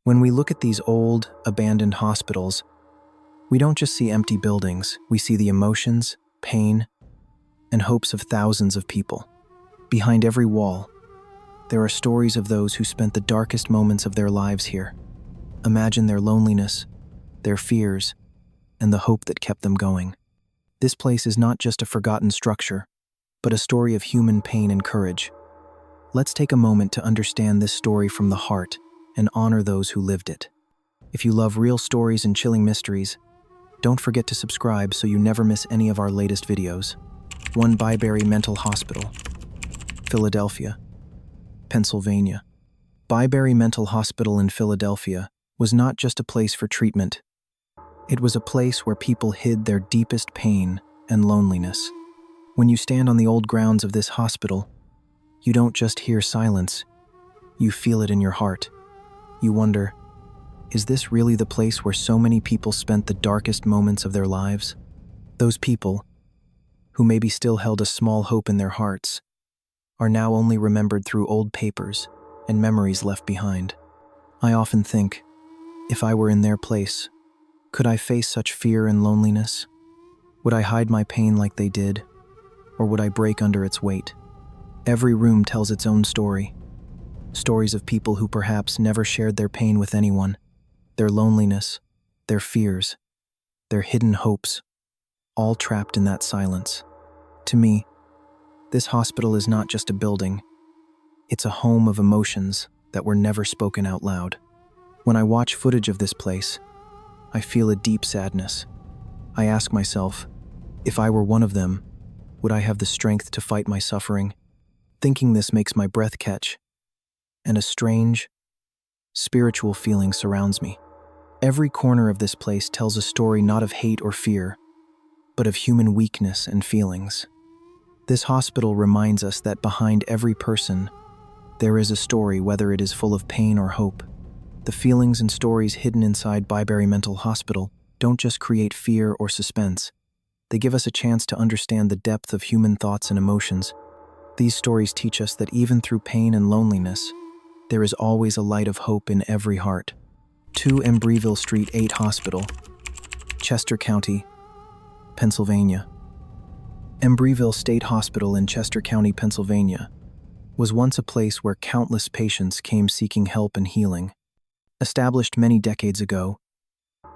When we look at these old, abandoned hospitals, we don't just see empty buildings, we see the emotions, pain, and hopes of thousands of people. Behind every wall, there are stories of those who spent the darkest moments of their lives here. Imagine their loneliness, their fears, and the hope that kept them going. This place is not just a forgotten structure, but a story of human pain and courage. Let's take a moment to understand this story from the heart and honor those who lived it. If you love real stories and chilling mysteries, don't forget to subscribe so you never miss any of our latest videos. 1 Byberry Mental Hospital, Philadelphia, Pennsylvania. Byberry Mental Hospital in Philadelphia was not just a place for treatment. It was a place where people hid their deepest pain and loneliness. When you stand on the old grounds of this hospital, you don't just hear silence, you feel it in your heart. You wonder, is this really the place where so many people spent the darkest moments of their lives? Those people, who maybe still held a small hope in their hearts, are now only remembered through old papers and memories left behind. I often think, if I were in their place, could I face such fear and loneliness? Would I hide my pain like they did, or would I break under its weight? Every room tells its own story. Stories of people who perhaps never shared their pain with anyone, their loneliness, their fears, their hidden hopes, all trapped in that silence. To me, this hospital is not just a building. It's a home of emotions that were never spoken out loud. When I watch footage of this place, I feel a deep sadness. I ask myself, if I were one of them, would I have the strength to fight my suffering? Thinking this makes my breath catch, and a strange, spiritual feeling surrounds me. Every corner of this place tells a story not of hate or fear, but of human weakness and feelings. This hospital reminds us that behind every person, there is a story, whether it is full of pain or hope. The feelings and stories hidden inside Byberry Mental Hospital don't just create fear or suspense. They give us a chance to understand the depth of human thoughts and emotions. These stories teach us that even through pain and loneliness, there is always a light of hope in every heart. 2 Embreeville Street 8 Hospital, Chester County, Pennsylvania. Embreeville State Hospital in Chester County, Pennsylvania, was once a place where countless patients came seeking help and healing. Established many decades ago,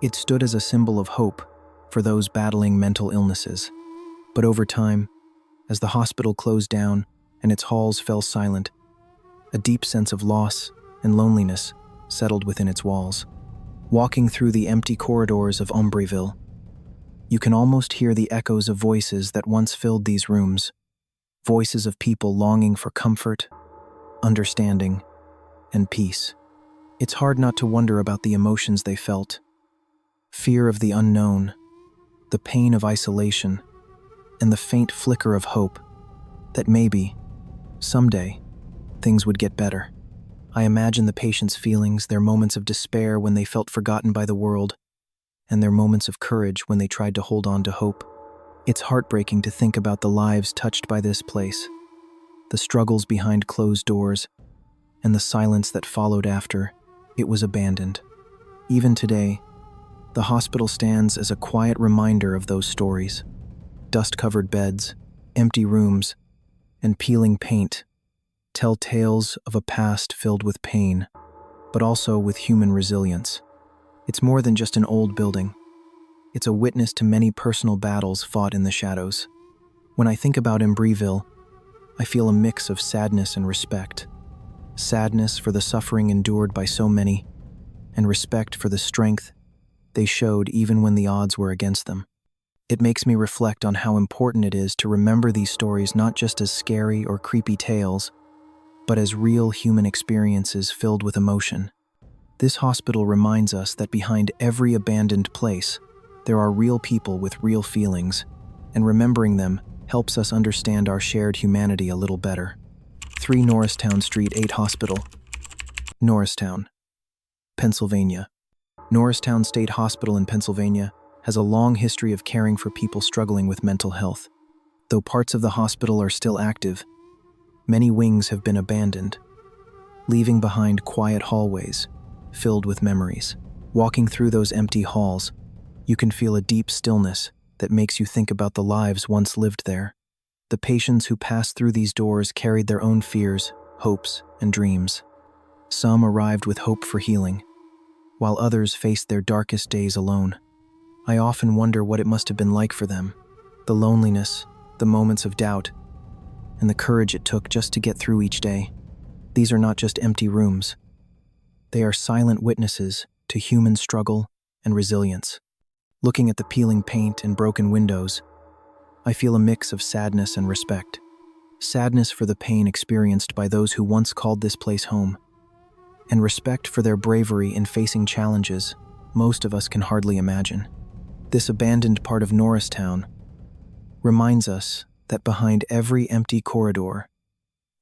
it stood as a symbol of hope for those battling mental illnesses. But over time, as the hospital closed down and its halls fell silent, a deep sense of loss and loneliness settled within its walls. Walking through the empty corridors of Embreeville, you can almost hear the echoes of voices that once filled these rooms, voices of people longing for comfort, understanding, and peace. It's hard not to wonder about the emotions they felt: fear of the unknown, the pain of isolation, and the faint flicker of hope that maybe, someday, things would get better. I imagine the patients' feelings, their moments of despair when they felt forgotten by the world, and their moments of courage when they tried to hold on to hope. It's heartbreaking to think about the lives touched by this place, the struggles behind closed doors, and the silence that followed after it was abandoned. Even today, the hospital stands as a quiet reminder of those stories. Dust-covered beds, empty rooms, and peeling paint tell tales of a past filled with pain, but also with human resilience. It's more than just an old building. It's a witness to many personal battles fought in the shadows. When I think about Embreeville, I feel a mix of sadness and respect. Sadness for the suffering endured by so many, and respect for the strength they showed even when the odds were against them. It makes me reflect on how important it is to remember these stories not just as scary or creepy tales, but as real human experiences filled with emotion. This hospital reminds us that behind every abandoned place, there are real people with real feelings, and remembering them helps us understand our shared humanity a little better. 3 Norristown Street 8 Hospital, Norristown, Pennsylvania. Norristown State Hospital in Pennsylvania has a long history of caring for people struggling with mental health. Though parts of the hospital are still active, many wings have been abandoned, leaving behind quiet hallways, filled with memories. Walking through those empty halls, you can feel a deep stillness that makes you think about the lives once lived there. The patients who passed through these doors carried their own fears, hopes, and dreams. Some arrived with hope for healing, while others faced their darkest days alone. I often wonder what it must have been like for them. The loneliness, the moments of doubt, and the courage it took just to get through each day. These are not just empty rooms. They are silent witnesses to human struggle and resilience. Looking at the peeling paint and broken windows, I feel a mix of sadness and respect. Sadness for the pain experienced by those who once called this place home, and respect for their bravery in facing challenges most of us can hardly imagine. This abandoned part of Norristown reminds us that behind every empty corridor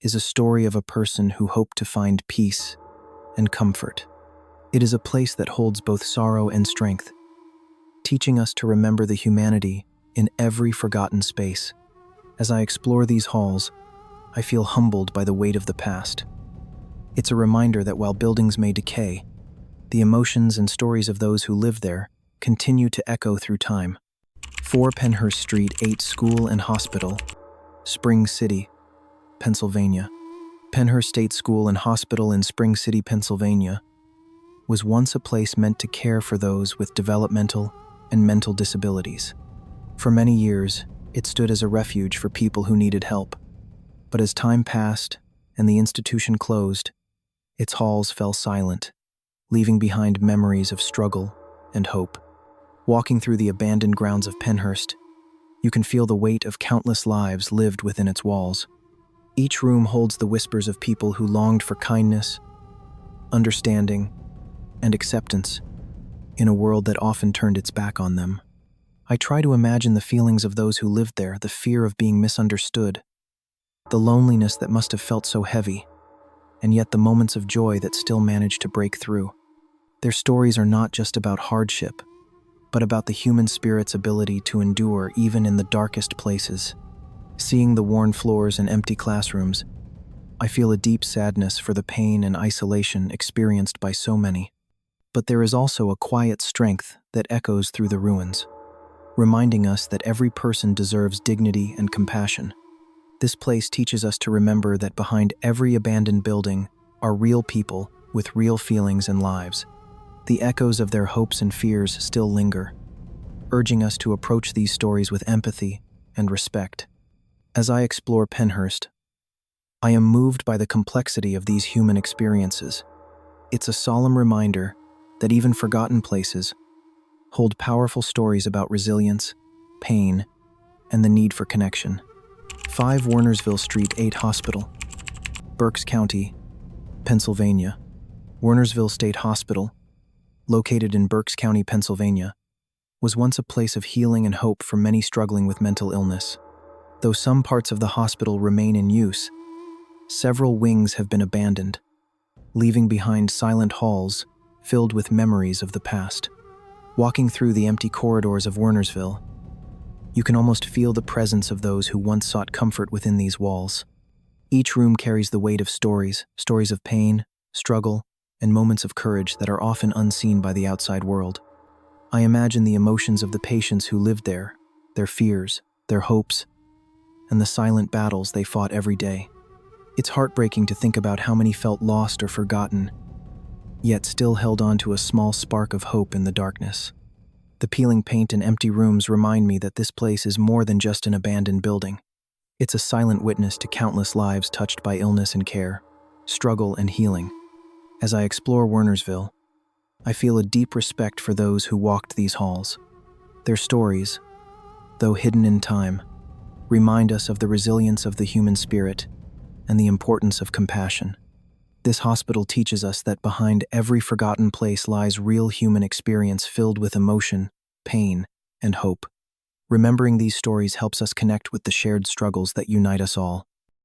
is a story of a person who hoped to find peace and comfort. It is a place that holds both sorrow and strength, teaching us to remember the humanity in every forgotten space. As I explore these halls, I feel humbled by the weight of the past. It's a reminder that while buildings may decay, the emotions and stories of those who lived there continue to echo through time. 4 Penhurst Street, 8 School and Hospital, Spring City, Pennsylvania. Penhurst State School and Hospital in Spring City, Pennsylvania, was once a place meant to care for those with developmental and mental disabilities. For many years, it stood as a refuge for people who needed help. But as time passed and the institution closed, its halls fell silent, leaving behind memories of struggle and hope. Walking through the abandoned grounds of Penhurst, you can feel the weight of countless lives lived within its walls. Each room holds the whispers of people who longed for kindness, understanding, and acceptance in a world that often turned its back on them. I try to imagine the feelings of those who lived there, the fear of being misunderstood, the loneliness that must have felt so heavy, and yet the moments of joy that still managed to break through. Their stories are not just about hardship, but about the human spirit's ability to endure even in the darkest places. Seeing the worn floors and empty classrooms, I feel a deep sadness for the pain and isolation experienced by so many. But there is also a quiet strength that echoes through the ruins, reminding us that every person deserves dignity and compassion. This place teaches us to remember that behind every abandoned building are real people with real feelings and lives. The echoes of their hopes and fears still linger, urging us to approach these stories with empathy and respect. As I explore Penhurst, I am moved by the complexity of these human experiences. It's a solemn reminder that even forgotten places hold powerful stories about resilience, pain, and the need for connection. 5 Wernersville Street, 8 Hospital, Berks County, Pennsylvania. Wernersville State Hospital, located in Berks County, Pennsylvania, was once a place of healing and hope for many struggling with mental illness. Though some parts of the hospital remain in use, several wings have been abandoned, leaving behind silent halls filled with memories of the past. Walking through the empty corridors of Wernersville, you can almost feel the presence of those who once sought comfort within these walls. Each room carries the weight of stories of pain, struggle, and moments of courage that are often unseen by the outside world. I imagine the emotions of the patients who lived there, their fears, their hopes, and the silent battles they fought every day. It's heartbreaking to think about how many felt lost or forgotten, yet still held on to a small spark of hope in the darkness. The peeling paint and empty rooms remind me that this place is more than just an abandoned building. It's a silent witness to countless lives touched by illness and care, struggle and healing. As I explore Wernersville, I feel a deep respect for those who walked these halls. Their stories, though hidden in time, remind us of the resilience of the human spirit and the importance of compassion. This hospital teaches us that behind every forgotten place lies real human experience filled with emotion, pain, and hope. Remembering these stories helps us connect with the shared struggles that unite us all.